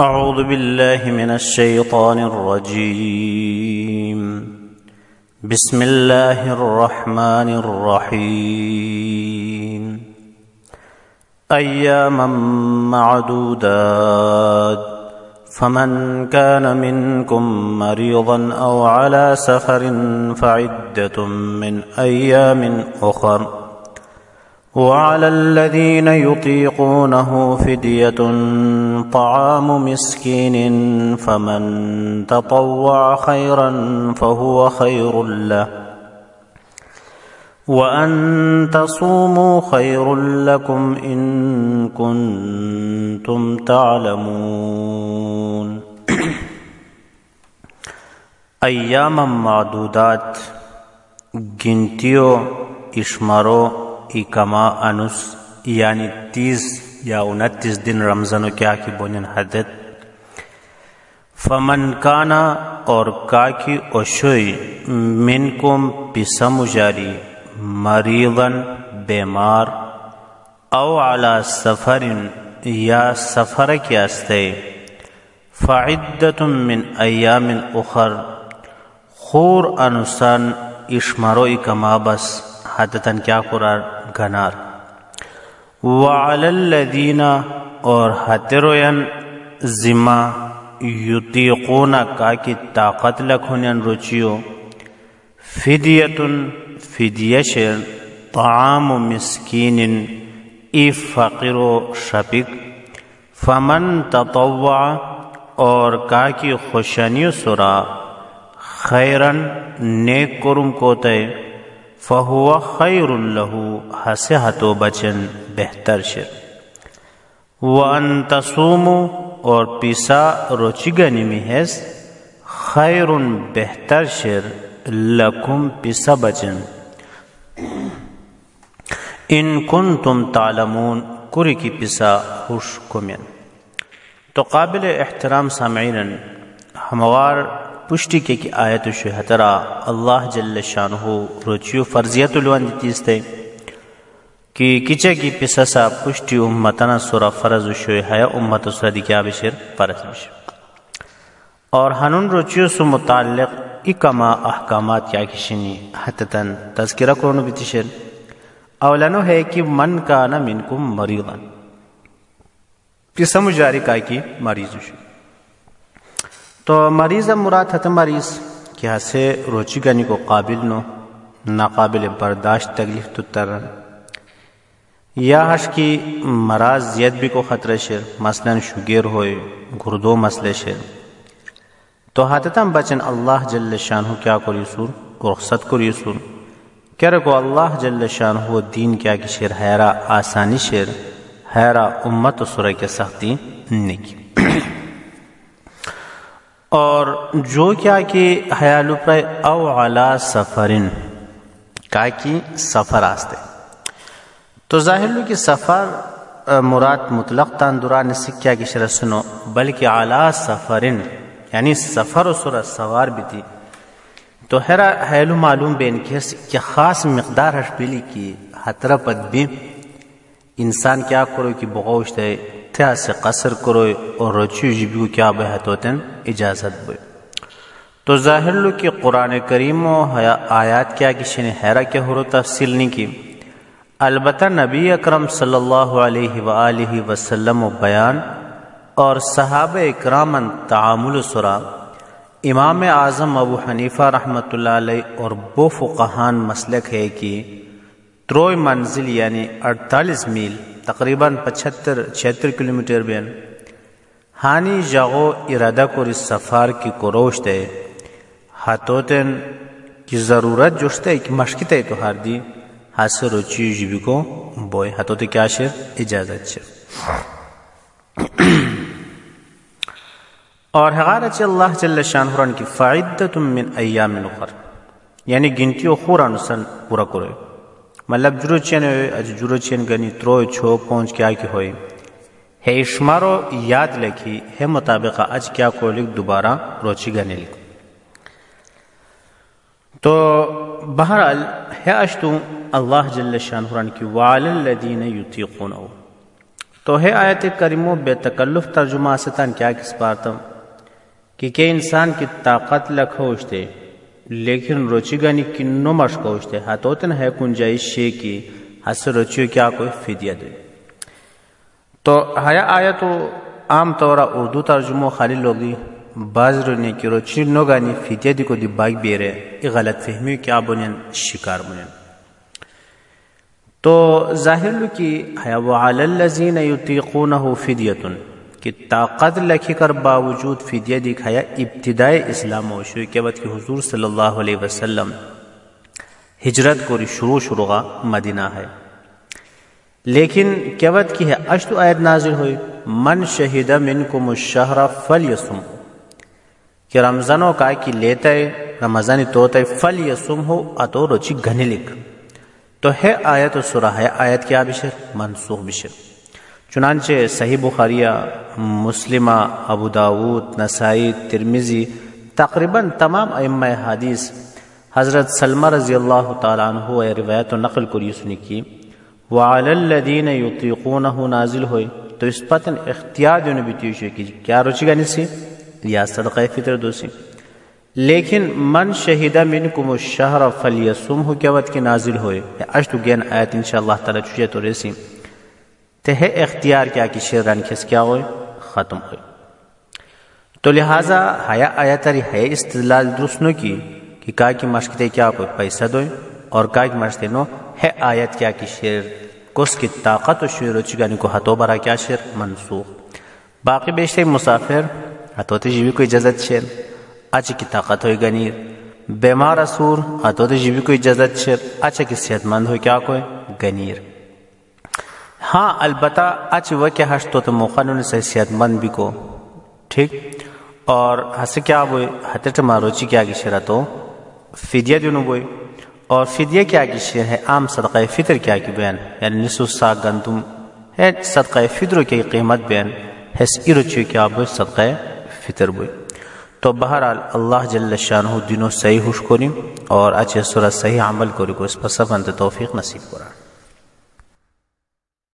أعوذ بالله من الشيطان الرجيم. بسم الله الرحمن الرحيم. أياما معدودات فمن كان منكم مريضا أو على سفر فعدة من أيام أخر وعلى الذين يطيقونه فدية طعام مسكين فمن تطوع خيرا فهو خير له وأن تصوموا خير لكم إن كنتم تعلمون. ایام معدودات گنتیوں اشمارو اکما انس یعنی 30 یا 29 دن رمضان کیا کی بونین حدت. فمن کانا اور کا کی اشوئی منکم پسم جاری مریضاً بیمار او علی سفر یا سفر کی استے فعدت من ایام اخر خور انسان اشمارو اکما بس حدتاً کیا قرار گنار. وعلی الذین اور حتروین ذمہ یطیقون کا کی طاقت لکھنین رچیو فدیتن فدیہ شر طعام مسکین ای فقیر و شپک فمن تطوع اور کا کی خوشنی سرا خیرن نیک کرم کوتے فہو خیر لہ حسہتو بچن بہتر شر. وان تصوموا اور پیسا روچگنی میں ہے خیر بہتر شر لکم پیسا بچن ان کنتم تعلمون کری کی پیسا خوش کمین. تو قابل احترام سامعین ہموار پشتی کے کی آیت شہترہ اللہ جل شانہ روچیو فرضیت الوان دیتیز تے کہ کچھے کی پسسا پشتی امتنا سورہ فرض شوی ہے امت سورہ دی کیا بشر فرض بشر اور ہنون روچیو سو متعلق اکما احکامات کیا کشنی حتتاً تذکرہ کرونو بیتشر. اولانو ہے کہ من کانا منکم مریضا پسم جاری کا کی مریض شو. تو مریض مراد ہے مریض کیا سے روچی گنی کو قابل نو ناقابل برداشت تکلیف تو ترن یا ہش کی مراض زیاد بھی کو خطرہ شر مثلا شوگر ہوئے گردو مسئلے شر تو حتتاً بچن اللہ جل شانہ کیا کری سور رخصت کری سور کیا رکو اللہ جل شانہ دین کیا کی شر حیرہ آسانی شر حیرہ امت و سورہ کے سختی نکی. اور جو کیا کہ حیالو پر او علی سفرن کا کی سفر آستے تو ظاہر لو کہ سفر مراد مطلق تاندران سکیا کی شرح سنو بلکہ علی سفرن یعنی سفر و سورہ سوار بھی تھی. تو حیالو معلوم بین کہ خاص مقدار ہش پیلی کی حترہ پد بھی انسان کیا کرو کہ بغوشت ہے تھا سے قصر کرو اور رچیو جبیو کیا بہت ہوتن اجازت بے. تو ظاہر لو کہ قرآن کریم و آیات کیا کسی نے حیرہ کے حروف تفصیل نہیں کی. البتہ نبی اکرم صلی اللہ علیہ وآلہ وسلم و بیان اور صحابہ اکرامن تعامل سرا امام اعظم ابو حنیفہ رحمۃ اللہ علیہ اور بو فقہان مسلک ہے کہ تروئی منزل یعنی 48 میل تقریباً 76 کلومیٹر بین ہانی جاغو ارادہ کوری سفار کی کوروش دے ہاتوتن کی ضرورت جوشتے کہ مشکتے تو ہر دی حاصل روچی جیبی کو بوئے ہاتوتے کیا شر اجازت شر. اور حقارت اللہ جل شانہ کی فعدت من ایام اخر یعنی گنتی و خوران سن پورا کرے مطلب جرو چین ہوئے اج جرو چین گنی تروئی چھو پونچ کیا کی ہوئی ہے اشمارو یاد لکھی ہے مطابق اج کیا کو لکھ دوبارہ روچی گنے لکھ. تو بہرحال ہے اشتو اللہ جل شانہ کی وعلی الذین یطیقونہ. تو تو ہے آیت کریمو بے تکلف ترجمہ ستان کیا کس پارتم کہ انسان کی طاقت لکھوشتے لیکن روچی گانی کنو مشکوشتے ہاتوتن ہے کنجائش شے کی حس روچیو کیا کوئی فدیہ دے. تو ہیا آیتو عام طورا اردو ترجمہ خالی لوگی بعض رونے کی روچی نو گانی فدیہ دی کو دی باگ بیرے ای غلط فہمی کیا بنین شکار بنین. تو ظاہر لو کی ہے وعلی الذین یطیقونہ فدیۃ کہ طاقت لکھی کر باوجود فدیہ دکھایا ابتدائی اسلام و شروع کے بعد کہ حضور صلی اللہ علیہ وسلم ہجرت کو شروع مدینہ ہے. لیکن کیا بعد کی ہے اشتو آیت نازل ہوئی من شہد منکم الشہر فلیصم کہ رمضانوں کا کی لیتا ہے رمضانی توتا ہے فلیصم ہو اتو روچی گھنی لکھ. تو ہے آیت و سورہ ہے آیت کیا بشر منسوخ بشر. چنانچہ صحیح بخاریہ مسلمہ ابو داود نسائی ترمذی تقریباً تمام ائمہ حدیث حضرت سلمہ رضی اللہ تعالیٰ عنہ روایت و نقل کری سنی کی وعلی الذین یطیقونہ نازل ہوئی. تو اس پتن اختیار جو نبی تیوشی کی کیا روچی گانی سی یا صدقہ فطر دو سی. لیکن من شہد منکم الشہر فلیصمہ کیا وقت کی نازل ہوئے اشتو گین آیت انشاءاللہ تعالیٰ چوشے تو ریسی تے ہے اختیار کیا کی شیران کس کیا ہوئے ختم ہوئے. تو لہٰذا حیا آیت ری ہے استدلال درستنو کی کہ کا کی مشکتے کیا کوئی پیسہ دوئے اور کا کی مشکتے نو ہے آیت کیا کی شیر کس کی طاقت و شیر و چگانی کو ہتو برا کیا شیر منسوخ. باقی بیشتے مسافر ہتو تے جیوی کوئی اجازت شیر اچھا کی طاقت ہوئی گنیر بیمار اسور ہتو تے جیوی کوئی اجازت شیر اچھا کی صحت مند ہوئی کیا کوئی گنیر. ہاں البتہ اچھ وہ کیا ہشتو تو موقعوں سے صحت مند بھی کو ٹھیک اور ہس کیا وہ ہتٹ ماروچی کیا کی شرح تو فدیہ دونوں بوئی اور فدیہ کیا کی شیر ہے عام صدقہ فطر کیا کی بیان یعنی نصف سا گندم ہے صدقہ فطر کی قیمت بیان ہے ایروچی کیا بوئی صدقہ فطر بوئی. تو بہرحال اللہ جل شانہ دینوں صحیح خوش کنی اور اچھے سورہ صحیح عمل کری کو اس پر سب انت توفیق نصیب کرا.